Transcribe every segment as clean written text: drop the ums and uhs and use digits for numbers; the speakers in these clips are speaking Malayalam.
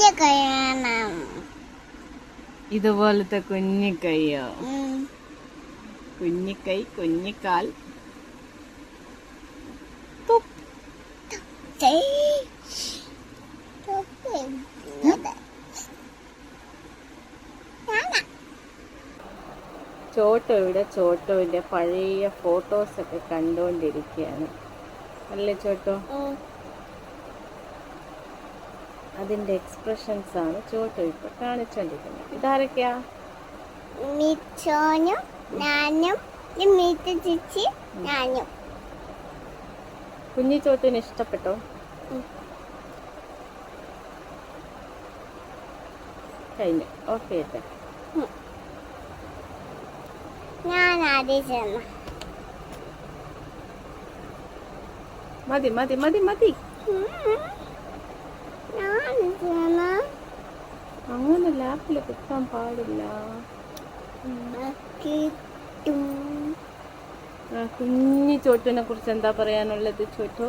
കുഞ്ഞു കൈയാണ്. ഇതുപോലത്തെ കുഞ്ഞിക്കൈയോ? കുഞ്ഞിക്കൈ, കുഞ്ഞിക്കാൽ. ചോട്ടോയുടെ ചോട്ടോന്റെ പഴയ ഫോട്ടോസൊക്കെ കണ്ടുകൊണ്ടിരിക്കുകയാണ് അല്ലേ ചോട്ടോ? അതിന്റെ എക്സ്പ്രഷൻസ് ആണ് ചോട്ടോ ഇപ്പൊ കാണിച്ചോണ്ടിരിക്കുന്നത്. ഇതാരൊക്കെയാ? മിച്ചോനും ഞാനും ചേച്ചി ഞാനും. കുഞ്ഞി ചോട്ടിന് ഇഷ്ടപ്പെട്ടോ? കഴിഞ്ഞു. ഓക്കെ ഏട്ടാ. ഞാൻ ആദ്യം ചെന്ന മതി മതി മതി മതി. അങ്ങനെ ലാപ്പില് കുത്താൻ പാടില്ല. കുഞ്ഞി ചോട്ടിനെ കുറിച്ച് എന്താ പറയാനുള്ളത് ചോട്ടോ?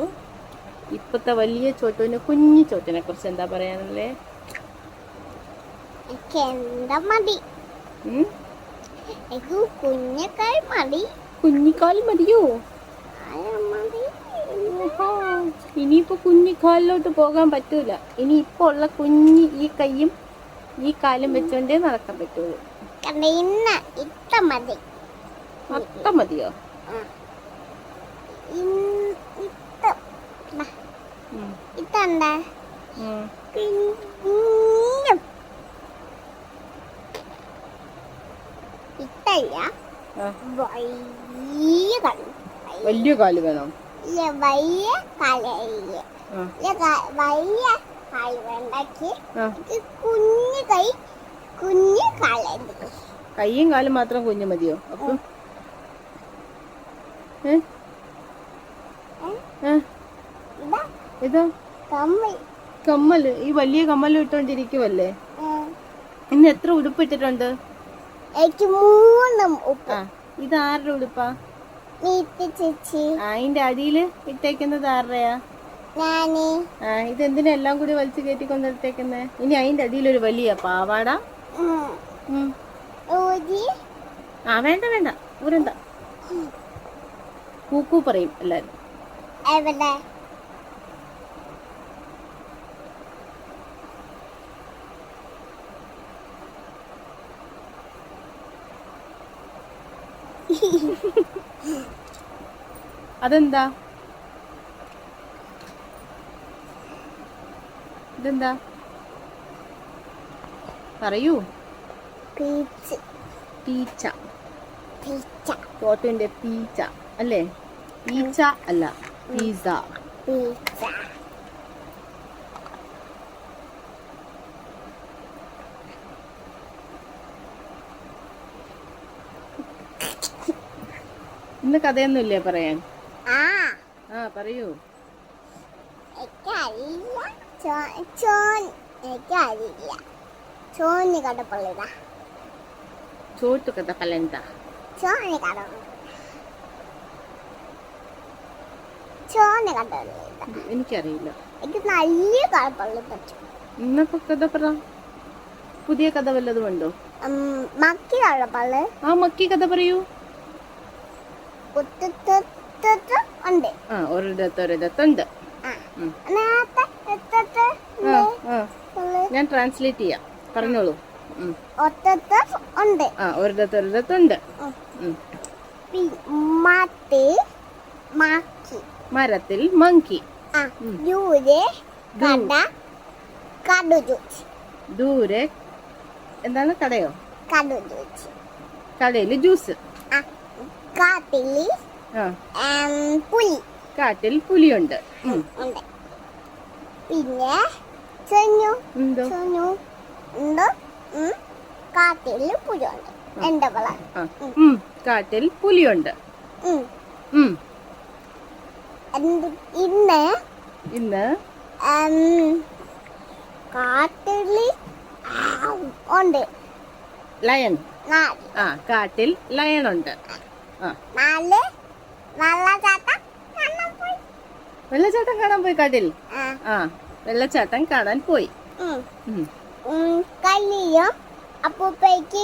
ഇപ്പത്തെ വലിയ ചോട്ടോന് കുഞ്ഞി ചോട്ടിനെ കുറിച്ച് എന്താ പറയാനുള്ളേ? കുഞ്ഞിക്കാൽ മതി. കുഞ്ഞിക്കാൽ മതിയോ? ഇനിയിപ്പോ കുഞ്ഞിക്കാലിലോട്ട് പോകാൻ പറ്റൂല. ഇനി ഇപ്പൊ ഉള്ള കുഞ്ഞി ഈ കൈയും ഈ കാലും വെച്ചോണ്ടേ നടക്കാൻ പറ്റുള്ളൂ. ഇത്ത മതി. അത്ത മതിയോ? ഇത്തണ്ട ഇത്തല്ല. വലിയ കാല് വേണം. വലിയ കാല് വേണ്ടാക്കി കുഞ്ഞു കൈ കുഞ്ഞു കാല്. കൈയും കാലും മാത്രം കുഞ്ഞു മതിയോ? അപ്പം ഇതാ കമ്മല്. ഈ വലിയ കമ്മല് ഇട്ടോണ്ടിരിക്കുവല്ലേ? ഇന്ന് എത്ര ഉടുപ്പ് ഇട്ടിട്ടുണ്ട്? ഇത് ആരുടെ ഉടുപ്പാ? അതിന്റെ അടിയില് ഇട്ടേക്കുന്നത് ആരുടെയാ? ഇതെന്തിനാ എല്ലാം കൂടി വലിച്ചു കയറ്റി കൊണ്ടിട്ടേക്കുന്നേ? ഇനി അതിന്റെ അടിയിലൊരു വലിയ പാവാട. വേണ്ട വേണ്ട, ഊരണ്ട. കൂക്കു പറയും എല്ലാരും. അതെന്താ? ഇതെന്താ പറയൂ. പീച്ച. ചോട്ടിന്റെ പീച്ച അല്ലേ? പീച്ച അല്ല, പിസ്സ. ഇന്ന് കഥയൊന്നുമില്ലേ പറയാൻ? പറയൂ. ചോട്ടു കഥ പല്ലെന്താ? എനിക്കറിയില്ല. ഇന്നൊക്കെ കഥ പറ. പുതിയ കഥ വല്ലതും ഉണ്ടോ? മക്കി കഥ പറയൂ. ഒരിടത്തൊരിടത്തുണ്ട്. ഞാൻ ട്രാൻസ്ലേറ്റ് ചെയ്യാം, പറഞ്ഞോളൂ. ഒരിടത്തൊരിടത്തുണ്ട്. മരത്തിൽ മങ്കി. ദൂരെ എന്താണ്? കടയോ? കടയില് ജ്യൂസ്. കാട്ടിൽ പുലിയുണ്ട്. പിന്നെ കാട്ടിൽ പുലിയുണ്ട്. കാട്ടിൽ പുലിയുണ്ട്. ഇന്ന് കാട്ടിൽ ഉണ്ട് ലയൺ. കാട്ടിൽ ലയൺ ഉണ്ട്. വെള്ളച്ചാട്ടം കാണാൻ പോയി കാട്ടിൽ. വെള്ളച്ചാട്ടം കാണാൻ പോയി. ഉം. കളിയും അപ്പൂപ്പയ്ക്ക്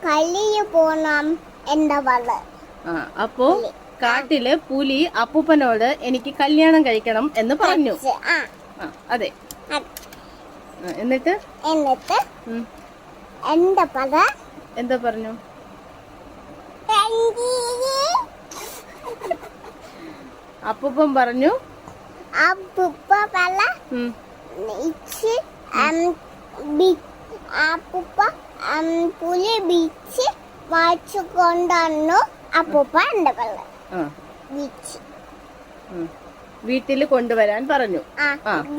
കളിയും പോണം എന്താ പറയുക. ആ അപ്പോ കാട്ടില് പുലി അപ്പൂപ്പനോട് എനിക്ക് കല്യാണം കഴിക്കണം എന്ന് പറഞ്ഞു. ആ അതെ. എന്നിട്ട് എന്താ പറഞ്ഞു? അപ്പൂപ്പൻ പറഞ്ഞു പുലി ബീച്ച് വായിച്ചു കൊണ്ടാണു അപ്പൂപ്പ എന്താ പറയുക ബീച്ച് വീട്ടില് കൊണ്ടുവരാൻ പറഞ്ഞു.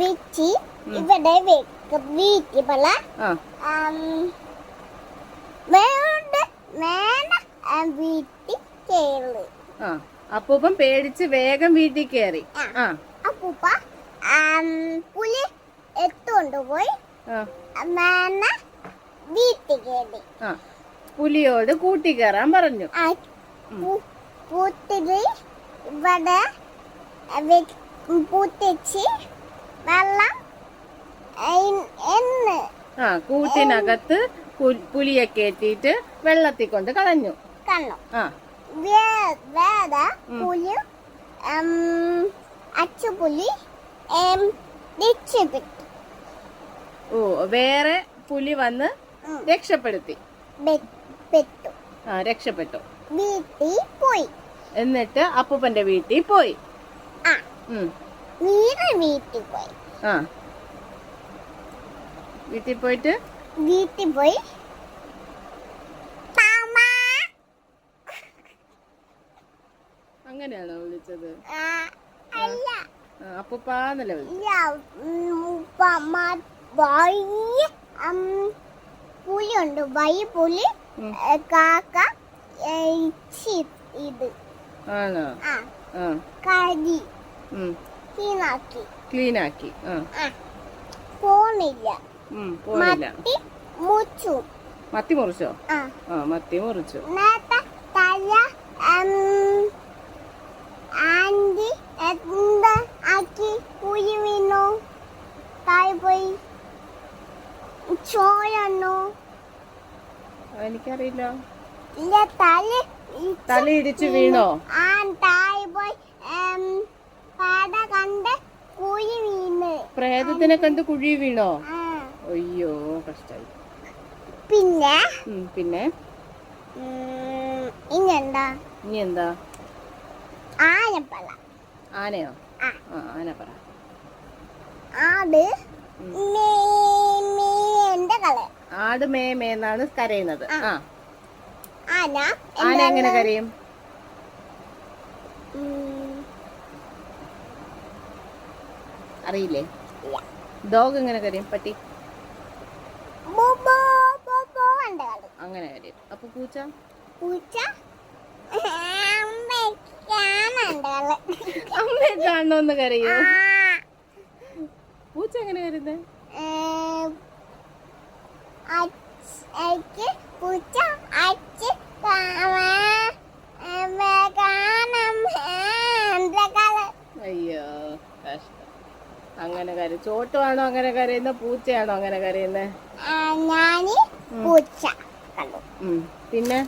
ബീച്ച് ഇവിടെ വീട്ടിൽ പല വീട്ടിൽ കേറി. അപ്പൂപ്പൻ പേടിച്ച് വേഗം വീട്ടിൽ കയറി. അപ്പൂപ്പ പുലി എടുത്തുകൊണ്ടുപോയി വീട്ടിൽ കയറി. പുലിയോട് കൂട്ടി കയറാൻ പറഞ്ഞു. പൂത്തിരി ഇവിടെ പൂത്തിച്ച് വെള്ളം കൂട്ടിനകത്ത് പുലിയെ കയറ്റിയിട്ട് വെള്ളത്തിൽ കൊണ്ട് കളഞ്ഞു. വേറെ പുലി അച്ചുപുലി രക്ഷപ്പെട്ടു. വേറെ പുലി വന്ന് രക്ഷപ്പെടുത്തി. രക്ഷപ്പെട്ടു. വീട്ടിൽ പോയി. എന്നിട്ട് അപ്പൂപ്പന്റെ വീട്ടിൽ പോയി. വീട്ടിൽ പോയി. വീട്ടിൽ പോയി അങ്ങനെയാണോ വിളിച്ചത്? അല്ല, അപ്പൂപ്പാന്നല്ലേ വിളിച്ചത്? പുലിയുണ്ട്. പുലി കാക്ക ഇത് ആണോ? കരി ക്ലീനാക്കി. പോണില്ല. മത്തി മുറിച്ചോ? മത്തി മുറിച്ചു. തല ആൻറ്റി എന്താ ആക്കി പുലി വീണു. താഴെ പോയി ചോരണ്ണു. എനിക്കറിയില്ല. ഇല്ല, തല ഇടിച്ചു വീണോ? താഴെ പോയി പാട കണ്ട് കുഴി വീണ്. പ്രേതത്തിനെ കണ്ട് കുഴി വീണോ? അയ്യോ, കഷ്ടായി. പിന്നെ ഇനി എന്താ? ആനപ്പല. ആനയോ? ആനപ്പറ. ആട് മേന്നാണ് കരയുന്നത്. ആന എങ്ങനെ കരയും? അറിയില്ലേ? ഡോഗ് എങ്ങനെ കരയും? പട്ടി അങ്ങനെ കരയും. അപ്പൊ പൂച്ച അമ്മയെ കാണണമെന്ന് കരയോ? പൂച്ച എങ്ങനെ കരുത്? അയ്യോ, കഷ്ടം. അങ്ങനെ കരയും. ചോട്ടുവാണോ അങ്ങനെ കരയുന്നത്? പൂച്ചയാണോ അങ്ങനെ കരയുന്നത്? പൂച്ച. പിന്നെ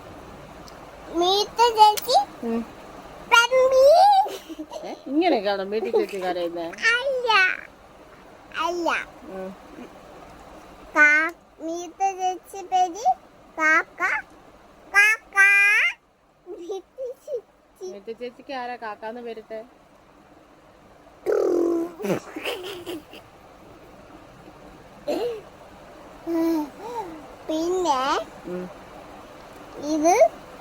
ഇങ്ങനെയൊക്കെയാണോ വീട്ടിൽ ചേച്ചി കരയുന്നത്? അല്ല, വീട്ടിൽ ചേച്ചിക്ക് ആരാ കാക്കാന്ന് പേരിട്ടെ? പിന്നെ ഇത്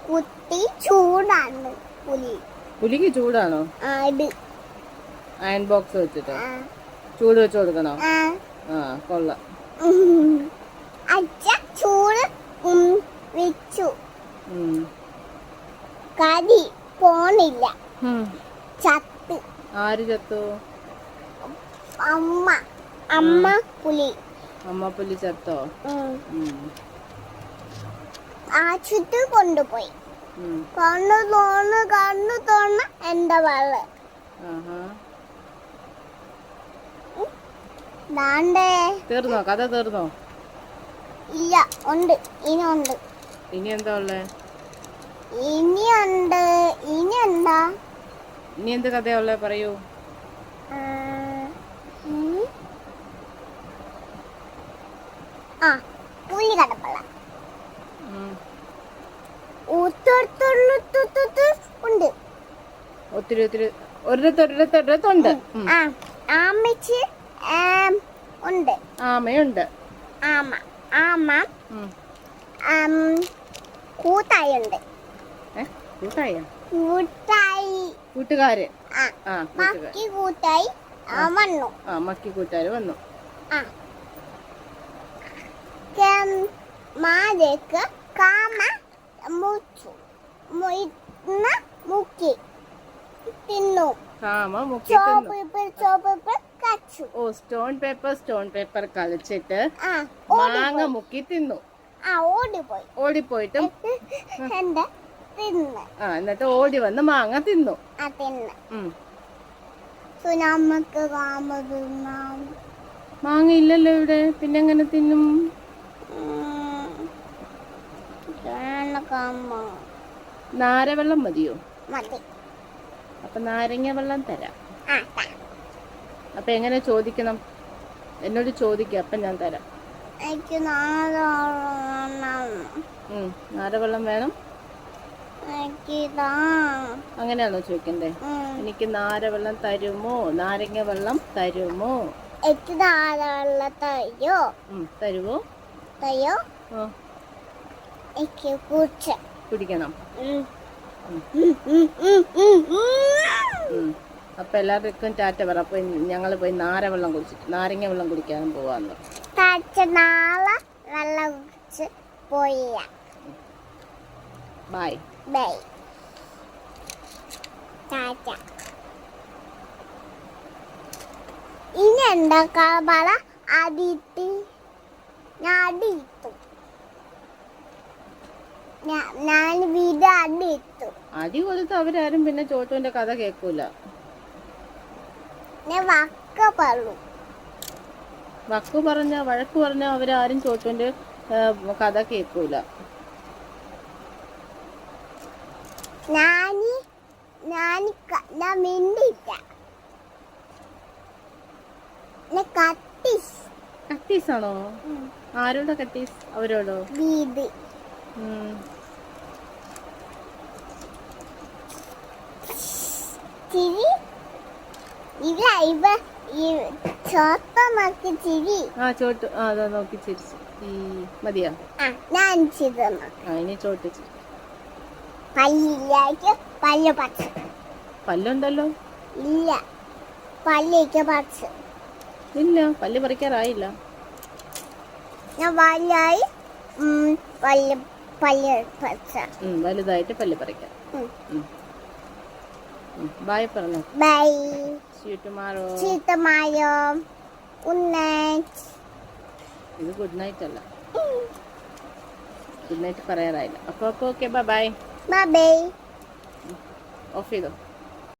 കുത്തി ചൂടാണ്. പുലിക്ക് ചൂടാണോ? അയൺ ബോക്സ് വെച്ചിട്ട് ചൂട് വെച്ച് കൊടുക്കണോ? കൊള്ളാം. അച്ഛ ചൂട് വെച്ചു. കരി പോണില്ല. ചത്ത്. ആര് ചത്തു? അമ്മ പുലി ചത്തോ? ആശുപത്രി കൊണ്ടുപോയി. കണ്ണു തോന്ന എന്താ വെള്ളം. ദാണ്ടേ തീർന്നോ? കഥ തീർന്നോ? ഇല്ല, ഉണ്ട്, ഇനി ഉണ്ട്. ഇനി എന്താ ഉള്ളേ? ഇനി ഉണ്ട്. ഇനി എന്താ? ഇനി എന്ത് കഥയാ ഉള്ളേ? പറയൂ. ആ, പുലി കടപ്പള്ള ഉം. ഉണ്ട്. ഒത്തിരി ഒത്തിരി ഒരിടത്തൊരിടത്തൊരിടത്തുണ്ട്. ആ, ആമച്ച് ഉണ്ട്. ആമയുണ്ട്. ആമ ആമ ഉം. കൂട്ടായി ഉണ്ട്. കൂട്ടായ കൂട്ടായി കൂട്ടുകാര്. ആ, ആ, മക്കി കൂട്ടായി വന്നു. ആ, മക്കി കൂട്ടുകാര് വന്നു. ആ, മാലേക്ക് കാമ മുച്ചു മുക്കി തിന്നു. കാമ മുക്കി തിന്നു. ചോപ്പ് കച്ചു. ഓ, സ്റ്റോൺ പേപ്പർ കളിച്ചിട്ട് ആ, മാങ്ങ മുക്കി തിന്നു. ആ, ഓടിപ്പോയി. ഓടിപ്പോയിട്ടും എന്താ തിന്ന്. ആ, എന്നിട്ട് ഓടി വന്ന് മാങ്ങ തിന്നു. ആ, തിന്ന്. ഉം. നമുക്ക് കാമ തിന്നാം. മാങ്ങ ഇല്ലല്ലോ ഇവിടെ, പിന്നെ എങ്ങനെ തിന്നും? കാമ നാരവെള്ളം മതിയോ? മതി. അപ്പൊ നാരങ്ങ വെള്ളം തരാം. ആ, അപ്പൊ എങ്ങനെ ചോദിക്കണം? എന്നോട് ചോദിക്ക, അപ്പൊ ഞാൻ തരാം. എനിക്ക് നാരവെള്ളം. നാരവെള്ളം വേണം. അങ്ങനെയാണോ ചോദിക്കണ്ടേ? എനിക്ക് നാരവെള്ളം തരുമോ? നാരങ്ങ വെള്ളം തരുമോ? എനിക്ക് നാരവെള്ളം തരുമോ? തരുമോ? തരുമോ? എനിക്ക് കുടിക്കണം. അപ്പൊ എല്ലാവർക്കും ടാറ്റ പറ. അപ്പൊ ഞങ്ങള് പോയി നാരങ്ങ വെള്ളം കുടിക്കാനും പോവാന്ന്. നാളെ വെള്ളം കുടിച്ച് പോയ. Bye bye. ടാറ്റ. ഇനി എന്താക്കാൻ പറ? അടിയിട്ട് ഞാൻ അടിയിട്ടു. ഞാൻ വീട് അടിയിട്ടു. അടി കൊടുത്ത് അവരാരും പിന്നെ ചോട്ടുവിന്റെ കഥ കേൾക്കൂല. ഞാൻ വഴക്ക് പറഞ്ഞ അവരാരും ചോട്ടുവിന്റെ കഥ കേൾക്കൂല. ഞാൻ മിണ്ടില്ല. കട്ടീസാണോ? ആരോടോ കട്ടീസ്? അവരോടോ? വീട് ചിരി ഇല്ല. ചോട്ടമാക്കി ചിരി. ആ, ചോട്ടു. ആ, അതാ നോക്കി ചിരിച്ചു. മതിയാ? ഞാൻ ചിരിച്ചു. ഇനി ചോട്ട് ചിരി. പല്ലിലേക്ക് പല്ല് പറിച്ചു. പല്ലുണ്ടല്ലോ? ഇല്ല, പല്ലേക്ക് പറിച്ചു. ഇല്ല, പല്ല് പറിക്കാറായില്ല. ഞാൻ വലുതായി പല്ല് പറിച്ച. വലുതായിട്ട് പല്ല് പറിക്കാം. ബൈ പറഞ്ഞു. Bye. See you tomorrow. Good night. ഇത് ഗുഡ് നൈറ്റ് അല്ല, ഗുഡ് നൈറ്റ് പറയാറായില്ല. അപ്പൊ ഓക്കെ, ബൈ. ബൈ. ഓഫ് ചെയ്തോ.